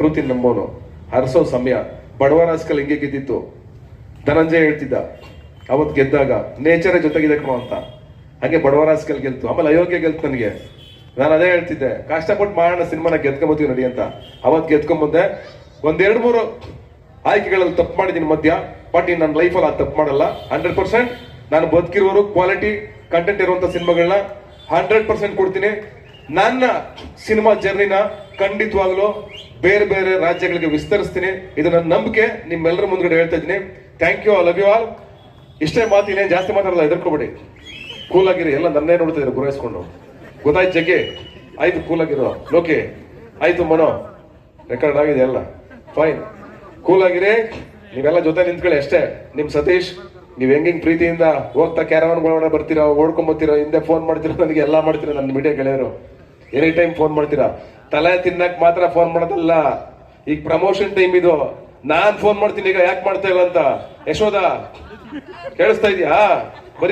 ಪ್ರಕೃತಿ ನಂಬೋನು, ಹರಿಸೋ ಸಮಯ. ಬಡವರ ಹಸ್ಕಲ್ ಹಿಂಗೆ ಗೆದ್ದಿತ್ತು. ಧನಂಜಯ ಹೇಳ್ತಿದ್ದ ಅವತ್ತು ಗೆದ್ದಾಗ, ನೇಚರೇ ಜೊತೆಗಿದೆ ಕಣೋ ಅಂತ. ಹಾಗೆ ಬಡವರ ಹಸ್ಕಲ್ ಗೆಲ್ತು, ಆಮೇಲೆ ಅಯೋಗ್ಯ ಗೆಲ್ತು ನನಗೆ. ನಾನು ಅದೇ ಹೇಳ್ತಿದ್ದೆ, ಕಷ್ಟಪಟ್ಟು ಮಾಡೋಣ ಸಿನಿಮಾನ ಗೆದ್ಕೊಂಬತ್ತೀವಿ ನಡಿ ಅಂತ. ಅವತ್ತು ಗೆದ್ಕೊಂಬಂದೆ. ಒಂದೆರಡು ಮೂರು ಆಯ್ಕೆಗಳಲ್ಲಿ ತಪ್ಪು ಮಾಡಿದ್ದೀನಿ ಮಧ್ಯ, ಬಟ್ ಇನ್ನು ನನ್ನ ಲೈಫಲ್ಲಿ ಅದು ತಪ್ಪು ಮಾಡಲ್ಲ. 100% ನಾನು ಬದುಕಿರೋರು ಕ್ವಾಲಿಟಿ ಕಂಟೆಂಟ್ ಇರುವಂತ ಸಿನಿಮಾಗಳನ್ನ 100% ಕೊಡ್ತೀನಿ. ನನ್ನ ಸಿನಿಮಾ ಜರ್ನಿನ ಖಂಡಿತವಾಗ್ಲೂ ಬೇರೆ ಬೇರೆ ರಾಜ್ಯಗಳಿಗೆ ವಿಸ್ತರಿಸ್ತೀನಿ. ಇದು ನನ್ನ ನಂಬಿಕೆ. ನಿಮ್ಮೆಲ್ಲರ ಮುಂದ್ಗಡೆ ಹೇಳ್ತಾ ಇದ್ದೀನಿ. Thank you, I love you all. ಇಷ್ಟೇ ಮಾತು, ಇನ್ನೇನು ಜಾಸ್ತಿ ಮಾತಾಡಲ್ಲ, ಹೆದರ್ಕೋಬೇಡಿ. ಕೂಲ್ ಆಗಿರಿ. ಎಲ್ಲ ನನ್ನೇ ನೋಡ್ತಾ ಇದ್ರು ಗುರಾಯಿಸ್ಕೊಂಡು. ಗೊತ್ತಾಯ್ತು ಜಗ್ಗೆ? ಆಯ್ತು, ಕೂಲ್ ಆಗಿರೋ. ಲೋಕೆ ಆಯ್ತು, ಮನೋ ರೆಕಾರ್ಡ್ ಆಗಿದೆ ಎಲ್ಲ ಫೈನ್. ಕೂಲ್ ಆಗಿರಿ. ನೀವೆಲ್ಲ ಜೊತೆ ನಿಂತ್ಕೊಳ್ಳಿ ಅಷ್ಟೇ. ನಿಮ್ ಸತೀಶ್, ನೀವ್ ಹೆಂಗಿಂಗ್ ಪ್ರೀತಿಯಿಂದ ಹೋಗ್ತಾ ಕ್ಯಾರವಾನ್ಗಳೊಳಗಡೆ ಬರ್ತೀರಾ, ಓಡ್ಕೊಂಡ್ ಬರ್ತೀರಾ, ಹಿಂದೆ ಫೋನ್ ಮಾಡ್ತೀರಾ, ನನಗೆ ಎಲ್ಲಾ ಮಾಡ್ತೀರಾ. ನನ್ನ ಮೀಡಿಯಾ ಗೆಳೆಯರು ಎನಿ ಟೈಮ್ ಫೋನ್ ಮಾಡ್ತೀರಾ. ತಲೆ ತಿನ್ನಕ್ ಮಾತ್ರ ಫೋನ್ ಮಾಡೋದಲ್ಲ, ಈಗ ಪ್ರಮೋಷನ್ ಟೈಮ್ ಇದು. ನಾನ್ ಫೋನ್ ಮಾಡ್ತೀನಿ ಈಗ, ಯಾಕೆ ಮಾಡ್ತಾ ಇಲ್ಲ ಅಂತ. ಯಶೋಧ ಕೇಳಿಸ್ತಾ ಇದೆಯಾ? ಬರೀ